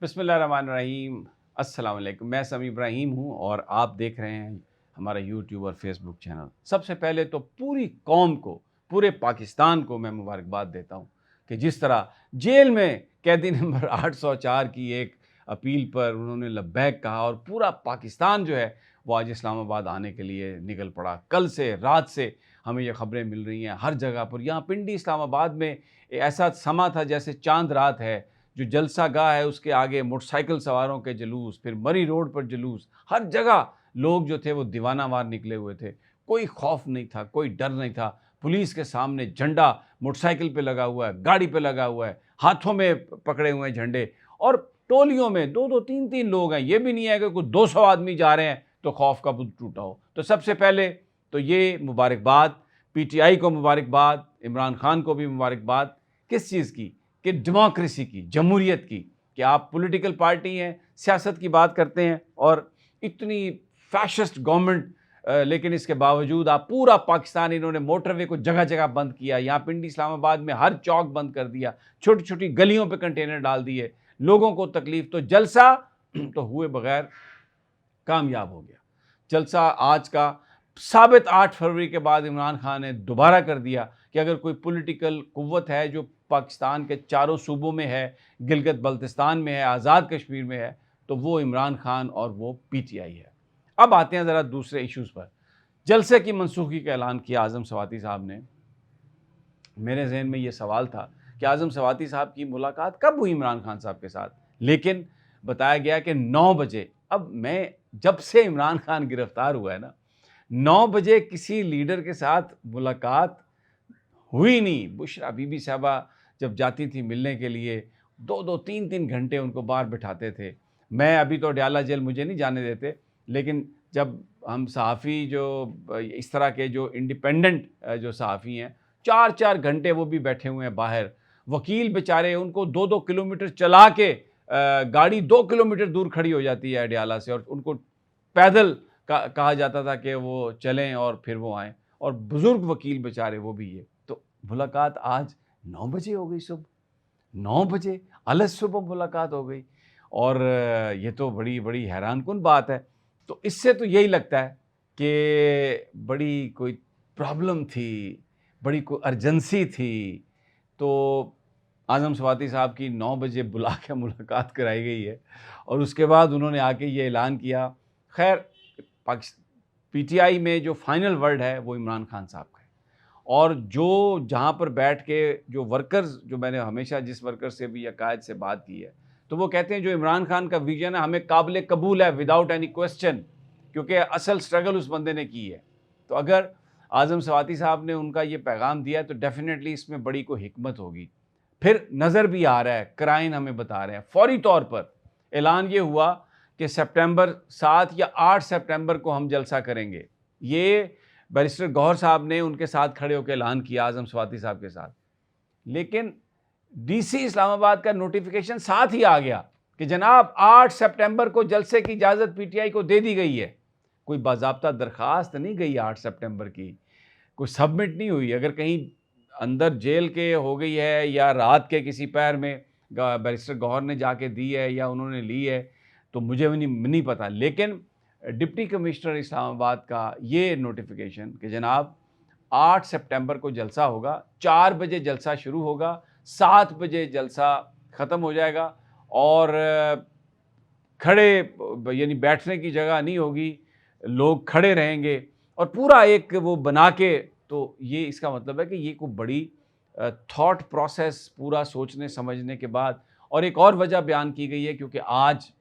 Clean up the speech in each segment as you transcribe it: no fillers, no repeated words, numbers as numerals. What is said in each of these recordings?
बिस्मिल्लाहिर्रहमानिर्रहीम। अस्सलाम वालेकुम। मैं समी इब्राहिम हूँ और आप देख रहे हैं हमारा यूट्यूब और फेसबुक चैनल। सबसे पहले तो पूरी कौम को, पूरे पाकिस्तान को मैं मुबारकबाद देता हूँ कि जिस तरह जेल में कैदी नंबर 804 की एक अपील पर उन्होंने लब्बैक कहा और पूरा पाकिस्तान जो है वो आज इस्लामाबाद आने के लिए निकल पड़ा। कल से रात से हमें ये खबरें मिल रही हैं हर जगह पर। यहाँ पिंडी इस्लामाबाद में ऐसा समा था जैसे चांद रात है। जो जलसा गाह है उसके आगे मोटरसाइकिल सवारों के जुलूस, फिर मरी रोड पर जुलूस, हर जगह लोग जो थे वो दीवाना वार निकले हुए थे। कोई खौफ नहीं था, कोई डर नहीं था। पुलिस के सामने झंडा मोटरसाइकिल पे लगा हुआ है, गाड़ी पे लगा हुआ है, हाथों में पकड़े हुए हैं झंडे और टोलियों में 2-2 3-3 लोग हैं। ये भी नहीं है कि कोई 200 आदमी जा रहे हैं तो खौफ का बुत टूटा हो। तो सबसे पहले तो ये मुबारकबाद, पीटीआई को मुबारकबाद, इमरान खान को भी मुबारकबाद। किस चीज़ की? कि डेमोक्रेसी की, जमहूरियत की, कि आप पॉलिटिकल पार्टी हैं, सियासत की बात करते हैं और इतनी फैशिस्ट गवर्नमेंट, लेकिन इसके बावजूद आप पूरा पाकिस्तान, इन्होंने मोटरवे को जगह जगह बंद किया। यहाँ पिंडी इस्लामाबाद में हर चौक बंद कर दिया, छोटी छोटी गलियों पे कंटेनर डाल दिए, लोगों को तकलीफ। तो जलसा तो हुए बगैर कामयाब हो गया। जलसा आज का साबित 8 फरवरी के बाद इमरान खान ने दोबारा कर दिया कि अगर कोई पॉलिटिकल कुव्वत है जो पाकिस्तान के चारों सूबों में है, गिलगित बल्तिस्तान में है, आज़ाद कश्मीर में है, तो वो इमरान खान और वो पीटीआई है। अब आते हैं ज़रा दूसरे इश्यूज़ पर। जलसे की मनसूखी का ऐलान किया आज़म सवाती साहब ने। मेरे जहन में ये सवाल था कि आज़म सवाती साहब की मुलाकात कब हुई इमरान खान साहब के साथ, लेकिन बताया गया कि 9 बजे। अब मैं जब से इमरान खान गिरफ्तार हुआ है ना, 9 बजे किसी लीडर के साथ मुलाकात हुई नहीं। बुशरा बीबी साहबा जब जाती थी मिलने के लिए, 2-2 3-3 घंटे उनको बाहर बिठाते थे। मैं अभी तो अडयाला जेल मुझे नहीं जाने देते, लेकिन जब हम सहाफ़ी जो इस तरह के जो इंडिपेंडेंट जो सहाफ़ी हैं, 4-4 घंटे वो भी बैठे हुए हैं बाहर। वकील बेचारे, उनको 2-2 किलोमीटर चला के गाड़ी 2 किलोमीटर दूर खड़ी हो जाती है अडयाला से, और उनको पैदल कहा जाता था कि वो चलें और फिर वो आएँ। और बुज़ुर्ग वकील बेचारे, वो भी ये। तो मुलाकात आज 9 बजे हो गई सुबह, 9 बजे अलस सुबह मुलाकात हो गई। और ये तो बड़ी बड़ी हैरानकुन बात है। तो इससे तो यही लगता है कि बड़ी कोई प्रॉब्लम थी, बड़ी कोई अर्जेंसी थी। तो आज़म सवाती साहब की 9 बजे बुला के मुलाकात कराई गई है और उसके बाद उन्होंने आके ये ऐलान किया। खैर, पाकिस पीटीआई में जो फाइनल वर्ड है वो इमरान खान साहब का है। और जो जहाँ पर बैठ के जो वर्कर्स, जो मैंने हमेशा जिस वर्कर से भी या कायद से बात की है, तो वो कहते हैं जो इमरान खान का विजन है हमें काबिल कबूल है, विदाउट एनी क्वेश्चन, क्योंकि असल स्ट्रगल उस बंदे ने की है। तो अगर आज़म सवाती साहब ने उनका ये पैगाम दिया है तो डेफिनेटली इसमें बड़ी कोई हिकमत होगी। फिर नज़र भी आ रहा है, क्राइन हमें बता रहे हैं, फौरी तौर पर ऐलान ये हुआ कि सितंबर 7 या 8 सितंबर को हम जलसा करेंगे। ये बैरिस्टर गौहर साहब ने उनके साथ खड़े होकर ऐलान किया, आज़म सवाती साहब के साथ। लेकिन डीसी इस्लामाबाद का नोटिफिकेशन साथ ही आ गया कि जनाब 8 सितंबर को जलसे की इजाज़त पीटीआई को दे दी गई है। कोई बाज़ाब्ता दरख्वास्त नहीं गई 8 सितंबर की, कोई सबमिट नहीं हुई। अगर कहीं अंदर जेल के हो गई है या रात के किसी पैर में बैरिस्टर गौहर ने जाके दी है या उन्होंने ली है, तो मुझे भी नहीं पता। लेकिन डिप्टी कमिश्नर इस्लामाबाद का ये नोटिफिकेशन कि जनाब 8 सितंबर को जलसा होगा, 4 बजे जलसा शुरू होगा, 7 बजे जलसा ख़त्म हो जाएगा और खड़े यानी बैठने की जगह नहीं होगी, लोग खड़े रहेंगे और पूरा एक वो बना के। तो ये इसका मतलब है कि ये कोई बड़ी थॉट प्रोसेस, पूरा सोचने समझने के बाद। और एक और वजह बयान की गई है क्योंकि आज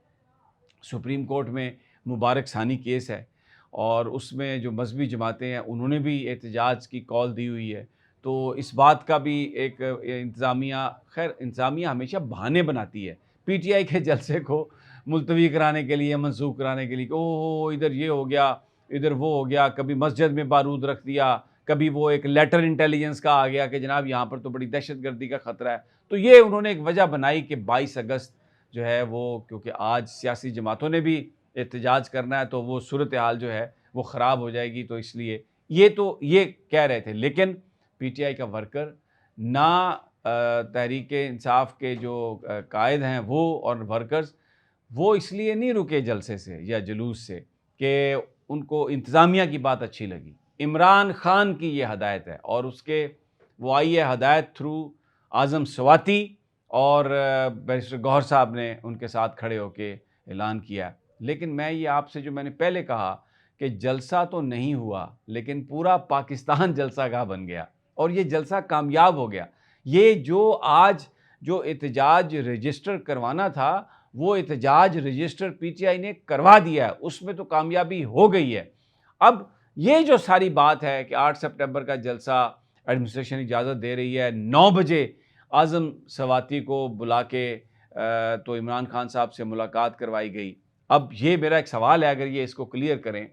सुप्रीम कोर्ट में मुबारक सानी केस है और उसमें जो मजहबी जमातें हैं उन्होंने भी एहतजाज की कॉल दी हुई है। तो इस बात का भी एक इंतज़ामिया, खैर इंतज़ामिया हमेशा बहाने बनाती है पीटीआई के जलसे को मुलतवी कराने के लिए, मनसूख कराने के लिए। ओह इधर ये हो गया, इधर वो हो गया, कभी मस्जिद में बारूद रख दिया, कभी वो एक लेटर इंटेलिजेंस का आ गया कि जनाब यहाँ पर तो बड़ी दहशतगर्दी का ख़तरा है। तो ये उन्होंने एक वजह बनाई कि 22 अगस्त जो है वो, क्योंकि आज सियासी जमातों ने भी एहतजाज करना है तो वो सूरत हाल जो है वो ख़राब हो जाएगी, तो इसलिए ये तो ये कह रहे थे। लेकिन पीटीआई का वर्कर ना तहरीक इंसाफ के जो कायद हैं वो और वर्कर्स, वो इसलिए नहीं रुके जलसे से या जुलूस से कि उनको इंतज़ामिया की बात अच्छी लगी। इमरान खान की ये हदायत है और उसके वो आई है हदायत थ्रू आज़म स्वाति और बैरिस्टर गौहर साहब ने उनके साथ खड़े होके ऐलान किया। लेकिन मैं ये आपसे जो मैंने पहले कहा कि जलसा तो नहीं हुआ, लेकिन पूरा पाकिस्तान जलसागाह बन गया और ये जलसा कामयाब हो गया। ये जो आज जो एहतजाज रजिस्टर करवाना था, वो एहतजाज रजिस्टर पीटीआई ने करवा दिया है, उसमें तो कामयाबी हो गई है। अब ये जो सारी बात है कि 8 सितंबर का जलसा एडमिनिस्ट्रेशन इजाज़त दे रही है, 9 बजे आज़म स्वाति को बुला के तो इमरान खान साहब से मुलाकात करवाई गई। अब ये मेरा एक सवाल है, अगर ये इसको क्लियर करें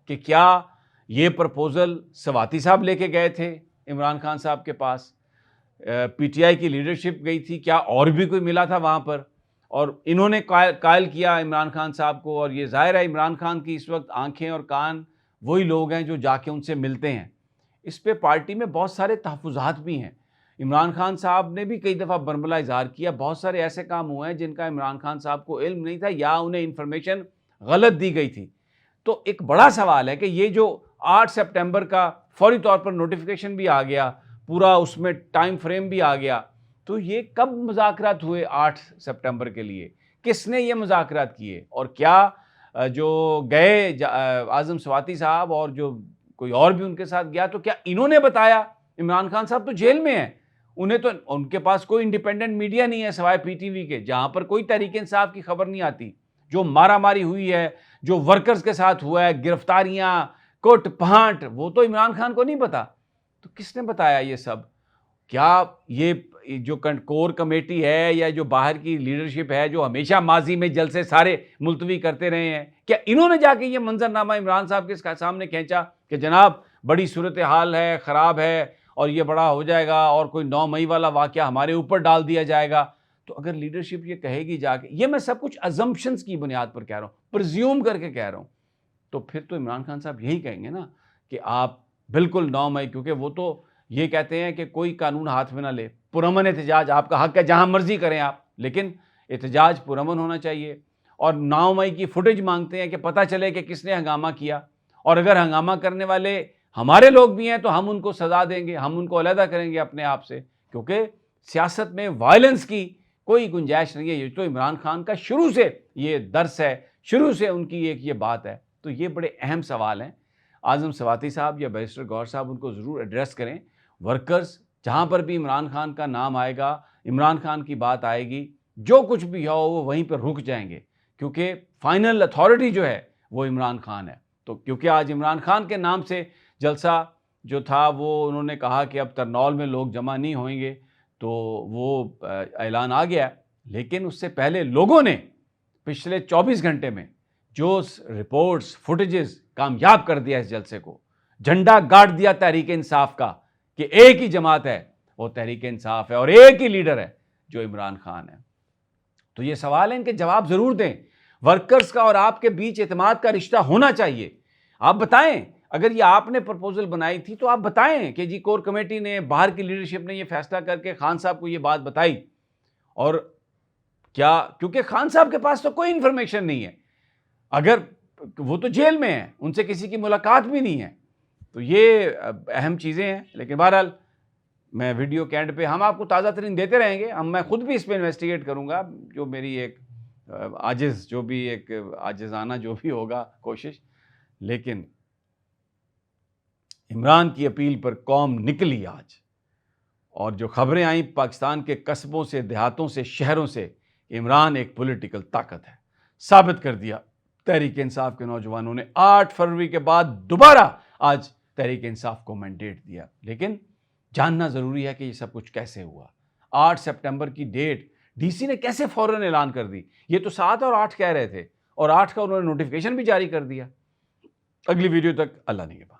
कि क्या ये प्रपोज़ल स्वाति साहब लेके गए थे इमरान खान साहब के पास, पीटीआई की लीडरशिप गई थी, क्या और भी कोई मिला था वहाँ पर और इन्होंने कायल किया इमरान खान साहब को? और ये ज़ाहिर है इमरान खान की इस वक्त आंखें और कान वही लोग हैं जो जाके उनसे मिलते हैं। इस पे पार्टी में बहुत सारे तहफ़्फ़ुज़ात भी हैं। इमरान खान साहब ने भी कई दफ़ा बरमला इज़हार किया, बहुत सारे ऐसे काम हुए हैं जिनका इमरान खान साहब को इल्म नहीं था या उन्हें इन्फॉर्मेशन गलत दी गई थी। तो एक बड़ा सवाल है कि ये जो 8 सितंबर का फौरी तौर पर नोटिफिकेशन भी आ गया, पूरा उसमें टाइम फ्रेम भी आ गया, तो ये कब मुज़ाकरात हुए 8 सितंबर के लिए? किसने ये मुज़ाकरात किए? और क्या जो गए आज़म स्वाति साहब और जो कोई और भी उनके साथ गया, तो क्या इन्होंने बताया? इमरान खान साहब तो जेल में हैं, उन्हें तो उनके पास कोई इंडिपेंडेंट मीडिया नहीं है सिवाय पीटीवी के, जहाँ पर कोई तहरीक इंसाफ की खबर नहीं आती। जो मारामारी हुई है, जो वर्कर्स के साथ हुआ है, गिरफ्तारियाँ, कुट-पहाट, वो तो इमरान खान को नहीं पता। तो किसने बताया ये सब? क्या ये जो कोर कमेटी है या जो बाहर की लीडरशिप है जो हमेशा माजी में जलसे सारे मुलतवी करते रहे हैं, क्या इन्होंने जाके ये मंजरनामा इमरान साहब के सामने खींचा कि जनाब बड़ी सूरत हाल है, ख़राब है और ये बड़ा हो जाएगा और कोई 9 मई वाला वाक़या हमारे ऊपर डाल दिया जाएगा? तो अगर लीडरशिप ये कहेगी जाके, ये मैं सब कुछ अजम्पशंस की बुनियाद पर कह रहा हूँ, प्रिज्यूम करके कह रहा हूँ, तो फिर तो इमरान खान साहब यही कहेंगे ना कि आप बिल्कुल 9 मई, क्योंकि वो तो ये कहते हैं कि कोई कानून हाथ में ना ले, पुरअमन एहतजाज आपका हक है, जहाँ मर्जी करें आप, लेकिन एहतजाज पुरअमन होना चाहिए। और 9 मई की फुटेज मांगते हैं कि पता चले कि किसने हंगामा किया, और अगर हंगामा करने वाले हमारे लोग भी हैं तो हम उनको सज़ा देंगे, हम उनको अलहदा करेंगे अपने आप से, क्योंकि सियासत में वायलेंस की कोई गुंजाइश नहीं है। ये तो इमरान खान का शुरू से ये दर्स है, शुरू से उनकी एक ये बात है। तो ये बड़े अहम सवाल हैं। आज़म स्वाति साहब या बैरिस्टर गौहर साहब उनको ज़रूर एड्रेस करें। वर्कर्स, जहाँ पर भी इमरान खान का नाम आएगा, इमरान खान की बात आएगी, जो कुछ भी हो वो वहीं पर रुक जाएंगे, क्योंकि फाइनल अथॉरिटी जो है वो इमरान खान है। तो क्योंकि आज इमरान खान के नाम से जलसा जो था वो उन्होंने कहा कि अब तरनौल में लोग जमा नहीं होंगे, तो वो ऐलान आ गया। लेकिन उससे पहले लोगों ने पिछले 24 घंटे में जो रिपोर्ट्स, फुटेजेस कामयाब कर दिया इस जलसे को, झंडा गाड़ दिया तहरीक इंसाफ का कि एक ही जमात है, वो तहरीक इंसाफ है और एक ही लीडर है जो इमरान खान है। तो ये सवाल है, इनके जवाब जरूर दें। वर्कर्स का और आपके बीच एतमाद का रिश्ता होना चाहिए। आप बताएं, अगर ये आपने प्रपोजल बनाई थी तो आप बताएं कि जी कोर कमेटी ने, बाहर की लीडरशिप ने ये फैसला करके खान साहब को ये बात बताई, और क्या, क्योंकि खान साहब के पास तो कोई इंफॉर्मेशन नहीं है, अगर वो तो जेल में है, उनसे किसी की मुलाकात भी नहीं है। तो ये अहम चीज़ें हैं। लेकिन बहरहाल मैं वीडियो के एंड पे हम आपको ताज़ा तरीन देते रहेंगे। मैं खुद भी इस पर इन्वेस्टिगेट करूँगा, जो मेरी एक आजिज़ाना जो भी होगा कोशिश। लेकिन इमरान की अपील पर कौम निकली आज, और जो खबरें आई पाकिस्तान के कस्बों से, देहातों से, शहरों से, इमरान एक पॉलिटिकल ताकत है। साबित कर दिया तहरीक इंसाफ के नौजवानों ने 8 फरवरी के बाद दोबारा आज तहरीक इंसाफ को मैंडेट दिया। लेकिन जानना ज़रूरी है कि ये सब कुछ कैसे हुआ। 8 सितंबर की डेट डीसी ने कैसे फ़ौरन ऐलान कर दी? ये तो 7 और 8 कह रहे थे, और 8 का उन्होंने नोटिफिकेशन भी जारी कर दिया। अगली वीडियो तक अल्लाह निगहबान।